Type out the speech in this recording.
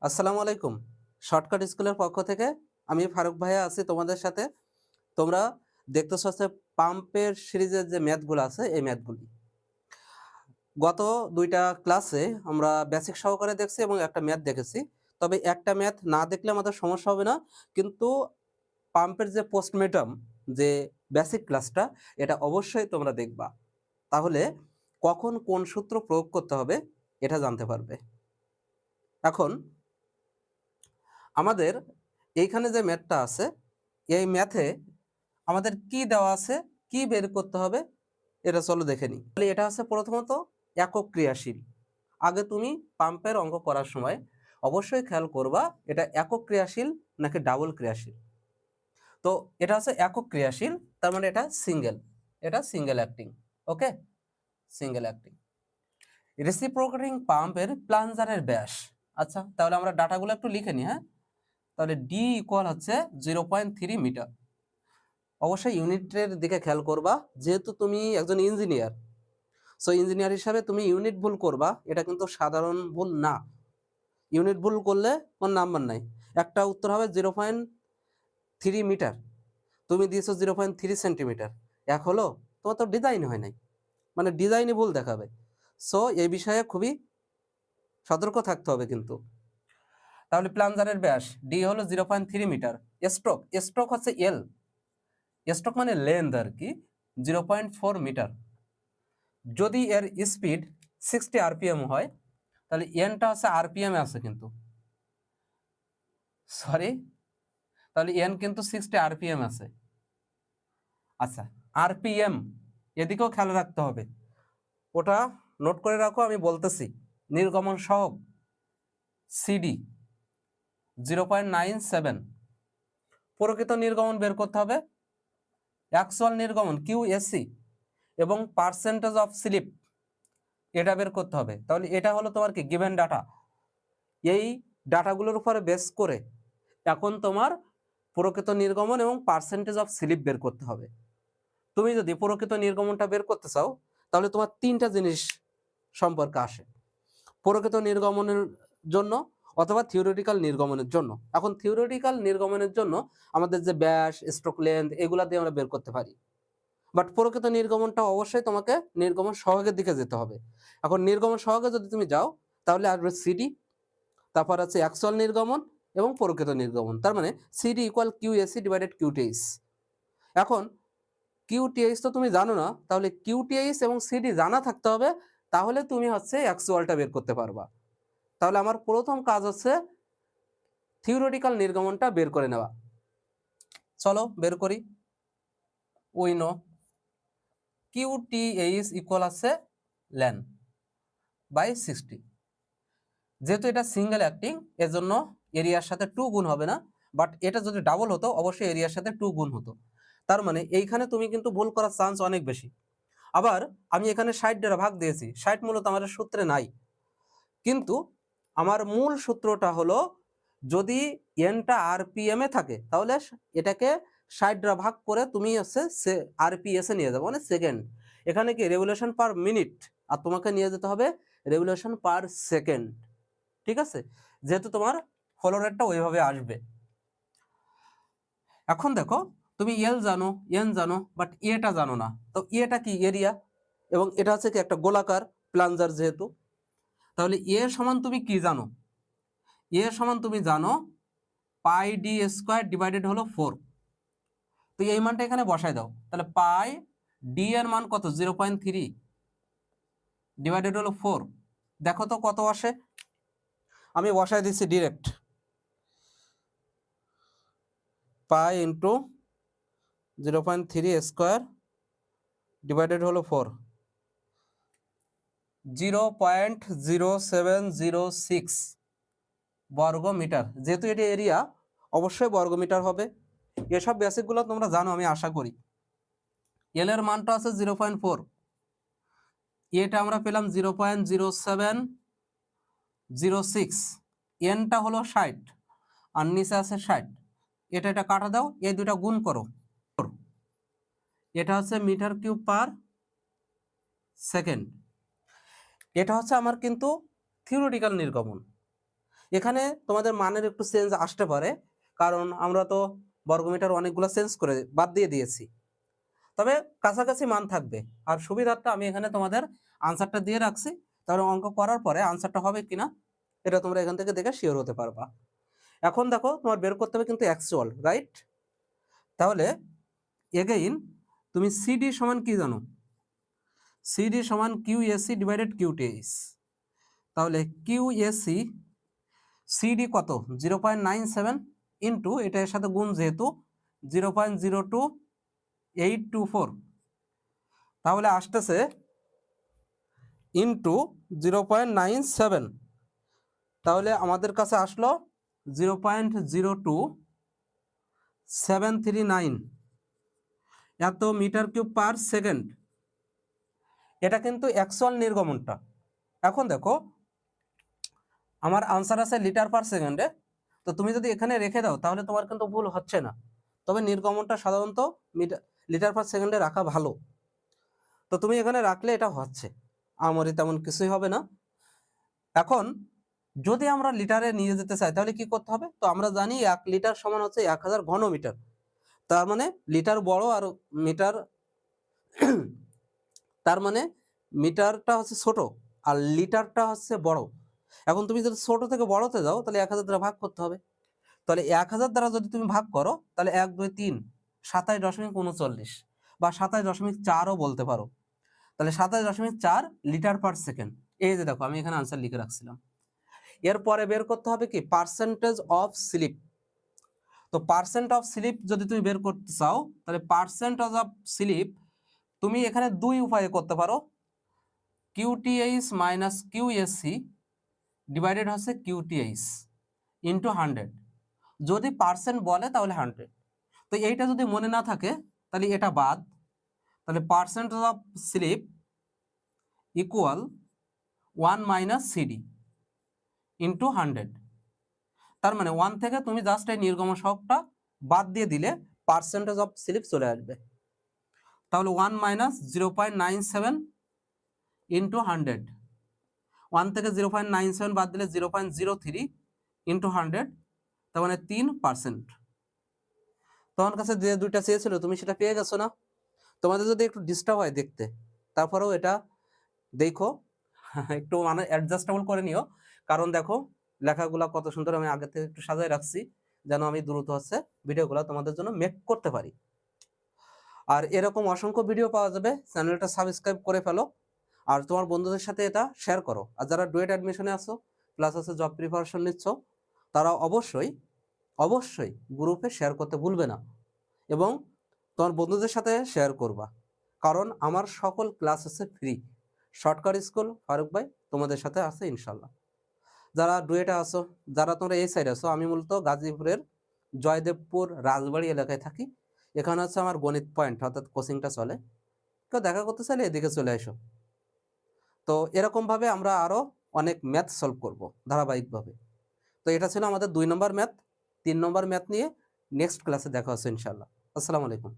আসসালামু আলাইকুম। শর্টকাট স্কুলের পক্ষ থেকে আমি ফারুক ভাইয়া আছি তোমাদের সাথে। তোমরা দেখতেছ হচ্ছে পাম্পের সিরিজের যে ম্যাথগুলো আছে এই ম্যাথগুলি। গত ২টা ক্লাসে আমরা বেসিক সহকারে দেখছি এবং একটা ম্যাথ দেখেছি। তবে একটা ম্যাথ না দেখলে আমাদের সমস্যা হবে না। কিন্তু পাম্পের যে পোস্টমর্টম যে বেসিক ক্লাসটা এটা অবশ্যই তোমরা দেখবা। তাহলে কখন কোন সূত্র প্রয়োগ করতে হবে এটা জানতে পারবে। এখন আমাদের এইখানে যে ম্যাথটা আছে এই ম্যাথে আমাদের কি দেওয়া আছে, কি বের করতে হবে এটা চলো দেখে নিই। তাহলে এটা হচ্ছে প্রথমত একক ক্রিয়াশীল। আগে তুমি পাম্পের অঙ্ক করার সময় অবশ্যই খেয়াল করবা এটা একক ক্রিয়াশীল নাকি ডাবল ক্রিয়াশীল। তো এটা হচ্ছে একক ক্রিয়াশীল, তার মানে এটা সিঙ্গেল অ্যাক্টিং। ওকে, সিঙ্গেল অ্যাক্টিং। রেসিপ্রোকেটিং পাম্পের প্লাঞ্জারের ব্যাস। আচ্ছা, তাহলে আমরা ডাটাগুলো একটু লিখে নিই। হ্যাঁ, তাহলে ডি ইকুয়াল হচ্ছে 0.3 মিটার। অবশ্যই ইউনিটের দিকে খেয়াল করবা, যেহেতু তুমি একজন ইঞ্জিনিয়ার, সো ইঞ্জিনিয়ার হিসাবে তুমি ইউনিট ভুল করবা, এটা কিন্তু সাধারণ ভুল না। ইউনিট ভুল করলে কোন নাম্বার নাই। একটা উত্তর হবে 0.3 মিটার, তুমি দিয়েছো 0.3 সেন্টিমিটার, এক হলো? তোমার তো ডিজাইন হয় নাই, মানে ডিজাইনে ভুল দেখাবে। সো এই বিষয়ে খুবই সতর্ক থাকতে হবে কিন্তু। তাহলে প্লাঞ্জারের ব্যাস ডি হলো 0.3 মিটার। স্ট্রোক হচ্ছে এল, স্ট্রোক মানে লেন্থ আর কি, 0.4 মিটার। যদি এর স্পিড 60 আরপিএম হয় তাহলে এনটা হচ্ছে আরপিএম এ আছে কিন্তু, সরি, তাহলে এন কিন্তু 60 আরপিএম আছে। আচ্ছা, আরপিএম এদিকেও খেয়াল রাখতে হবে, ওটা নোট করে রাখো, আমি বলতেছি। নির্গমন সহগ সিডি 0.97। প্রকৃত নির্গমন বের করতে হবে, অ্যাকচুয়াল নির্গমন কিউএসসি এবং পার্সেন্টেজ অফ স্লিপ এটা বের করতে হবে। তাহলে এটা হলো তোমার কি গিভেন ডাটা। এই ডাটাগুলোর উপরে বেস করে এখন তোমার প্রকৃত নির্গমন এবং পার্সেন্টেজ অফ স্লিপ বের করতে হবে। তুমি যদি প্রকৃত নির্গমনটা বের করতে চাও তাহলে তোমার তিনটা জিনিস সম্পর্কে আসে, প্রকৃত নির্গমনের জন্য অথবা থিওরিটিক্যাল নির্গমনের জন্য। এখন থিওরিটিক্যাল নির্গমনের জন্য আমাদের যে ব্যাস, স্ট্রোক লেন্থ এগুলা দিয়ে আমরা বের করতে পারি, বাট প্রকৃত নির্গমনটা অবশ্যই তোমাকে নির্গমন সহগের দিকে যেতে হবে। এখন নির্গমন সহগে যদি তুমি যাও তাহলে আসবে সিডি, তারপর আছে অ্যাকচুয়াল নির্গমন এবং প্রকৃত নির্গমন। তার মানে সিডি ইকুয়াল কিউএসি ডিভাইডেড কিউটিএইচ। এখন কিউটিএইচ তো তুমি জানো না, তাহলে কিউটিএইচ এবং সিডি জানা থাকতে হবে, তাহলে তুমি হচ্ছে অ্যাকচুয়ালটা বের করতে পারবা। তাহলে আমার প্রথম কাজ হচ্ছে থিওরিটিক্যাল নির্গমনটা বের করে নেওয়া। চলো বের করি। উই নো কিউটিএইচ ইকুয়াল আছে লেন বাই 60। যেহেতু এটা সিঙ্গেল অ্যাক্টিং এজন্য এরিয়ার সাথে 2 গুণ হবে না, বাট এটা যদি ডাবল হতো অবশ্যই এরিয়ার সাথে 2 গুণ হতো। তার মানে এইখানে তুমি কিন্তু ভুল করার চান্স অনেক বেশি। আবার আমি এখানে 60 দ্বারা ভাগ দিয়েছি, 60 মূলত আমাদের সূত্রে নাই, কিন্তু আমার মূল সূত্রটা হলো যদি এনটা আরপিএম এ থাকে তাহলে এটাকে 60 দ্বারা ভাগ করে তুমি হচ্ছে আরপিএস এ নিয়ে যাবে, মানে সেকেন্ড। এখানে কি রেভলিউশন পার মিনিট, আর তোমাকে নিয়ে যেতে হবে রেভলিউশন পার সেকেন্ড। ঠিক আছে, যেহেতু তোমার ফলো রেটটা ওইভাবে আসবে। এখন দেখো, তুমি এল জানো, এন জানো, বাট এটা জানো না। তো এটা কি এরিয়া, এবং এটা হচ্ছে কি একটা গোলাকার প্লাঞ্জার যেহেতু। তাহলে এ সমান তুমি কি জানো, এ সমান তুমি জানো পাই ডি স্কোয়ার ডিভাইডেড হলো 4। তো এই মানটা এখানে বসাই দাও, তাহলে পাই ডি এর মান কত 0.3 ডিভাইডেড হলো 4। দেখো তো কত আসে, আমি বসাই দিচ্ছি direct, pi into 0.3 square divided হলো 4, 0.0706 বর্গ মিটার। যেহেতু এটি এরিয়া অবশ্যই বর্গ মিটার হবে। এসব বেসিকগুলো তোমরা জানো আমি আশা করি। এল এর মানটা আছে 0.4, এটা আমরা পেলাম 0.0706, এনটা হলো 60 আর নিচে আছে 60, এটা কাটা দাও, এই দুটা গুণ করো, এটা হচ্ছে মিটার কিউব পার সেকেন্ড। এটা হচ্ছে আমার কিন্তু থিওরিটিক্যাল নির্গমন। এখানে তোমাদের মানের একটু চেঞ্জ আসতে পারে, কারণ আমরা তো বর্গমিটার অনেকগুলো চেঞ্জ করে বাদ দিয়ে দিয়েছি, তবে কাছাকাছি মান থাকবে। আর সুবিধার্থে আমি এখানে তোমাদের আনসারটা দিয়ে রাখছি, তাহলে অঙ্ক করার পরে আনসারটা হবে কিনা এটা তোমরা এখান থেকে দেখে শিওর হতে পারবা। এখন দেখো তোমার বের করতে হবে কিন্তু অ্যাকচুয়াল, রাইট? তাহলে এগেইন তুমি সিডি সমান কি জানো? সিডি সমান কিউএসি ডিভাইডেড কিউটিএইচ। তাহলে কিউএসি সিডি কত? 0.97 ইন্টু এটা এর সাথে গুণ যেহেতু 0.02824, তাহলে আসতেছে ইন্টু 0.97, তাহলে আমাদের কাছে আসলো 0.02739 এত মিটার কিউব পার সেকেন্ড। এটা কিন্তু অ্যাকচুয়াল নির্গমনটা। এখন দেখো আমার আনসার আছে লিটার পার সেকেন্ডে, তো তুমি যদি এখানে রেখে দাও তাহলে তোমার কিন্তু ভুল হচ্ছে না, তবে নির্গমনটা সাধারণত লিটার পার সেকেন্ডে রাখা ভালো। তো তুমি এখানে রাখলে এটা হচ্ছে, আমারই তেমন কিছুই হবে না। এখন যদি আমরা লিটারে নিয়ে যেতে চাই তাহলে কি করতে হবে? তো আমরা জানি 1 লিটার সমান হচ্ছে 1000 ঘনমিটার, তার মানে লিটার বড় আর মিটার তার মানে মিটারটা হচ্ছে ছোট আর লিটারটা হচ্ছে বড়। এখন তুমি যদি ছোট থেকে বড়তে যাও তাহলে 1000 দ্বারা ভাগ করতে হবে। তাহলে 1000 দ্বারা যদি তুমি ভাগ করো তাহলে 1 2 3 27.39 বা 27.4ও বলতে পারো। তাহলে 27.4 লিটার পার সেকেন্ড। এই যে দেখো আমি এখানে আনসার লিখে রাখছিলাম। এরপরে বের করতে হবে কি পার্সেন্টেজ অফ স্লিপ। তো পার্সেন্ট অফ স্লিপ যদি তুমি বের করতে চাও তাহলে পার্সেন্টেজ অফ স্লিপ তুমি এখানে দুই উপায়ে করতে পারো, কিউটিএইচ মাইনাস কিউএসসি ডিভাইডেড হচ্ছে কিউটিএইচ ইন্টু 100। যদি পার্সেন্ট বলে তাহলে 100। তো এইটা যদি মনে না থাকে তাহলে এটা বাদ, তাহলে percentage of slip equal 1 minus CD into 100। তার মানে 1 থেকে তুমি জাস্ট এই নির্গমন সহগটা বাদ দিয়ে দিলে পার্সেন্টেজ অফ স্লিপ চলে আসবে। তাহলে 1 মাইনাস 0.97 ইন্টু 100, 1 থেকে 0.97 বাদ দিলে 0.03 ইন্টু 100, তার মানে 3%। তোমার কাছে যে দুইটা চেয়েছিল তুমি সেটা পেয়ে গেছো না? তোমাদের যদি একটু ডিস্টার্ব হয় দেখতে, তারপরেও এটা দেখো একটু মানে অ্যাডজাস্টেবল করে নিও, কারণ দেখো লেখাগুলা কত সুন্দর আমি আগে থেকে একটু সাজায় রাখছি যেন আমি দ্রুত হচ্ছে ভিডিওগুলো তোমাদের জন্য মেক করতে পারি। আর এরকম অসংখ্য ভিডিও পাওয়া যাবে, চ্যানেলটা সাবস্ক্রাইব করে ফেলো আর তোমার বন্ধুদের সাথে এটা শেয়ার করো। আর যারা ডুয়েট অ্যাডমিশনে আছো প্লাস হচ্ছে জব প্রিপারেশন নিচ্ছ তারা অবশ্যই অবশ্যই গ্রুপে শেয়ার করতে ভুলবে না এবং তোমার বন্ধুদের সাথে শেয়ার করবা, কারণ আমার সকল ক্লাস হচ্ছে ফ্রি। শর্টকাট স্কুল ফারুক ভাই তোমাদের সাথে আছে ইনশাল্লাহ। যারা ডুয়েটে আসো, যারা তোমরা এই সাইড আসো, আমি মূলত গাজীপুরের জয়দেবপুর রাজবাড়ি এলাকায় থাকি। এখানে হচ্ছে আমার গণিত পয়েন্ট অর্থাৎ কোচিংটা চলে। কেউ দেখা করতে চাইলে এদিকে চলে আসো। তো এরকমভাবে আমরা আরও অনেক ম্যাথ সলভ করব ধারাবাহিকভাবে। তো এটা ছিল আমাদের 2 নম্বর ম্যাথ। 3 নম্বর ম্যাথ নিয়ে নেক্সট ক্লাসে দেখা হচ্ছে ইনশাল্লাহ। আসসালামু আলাইকুম।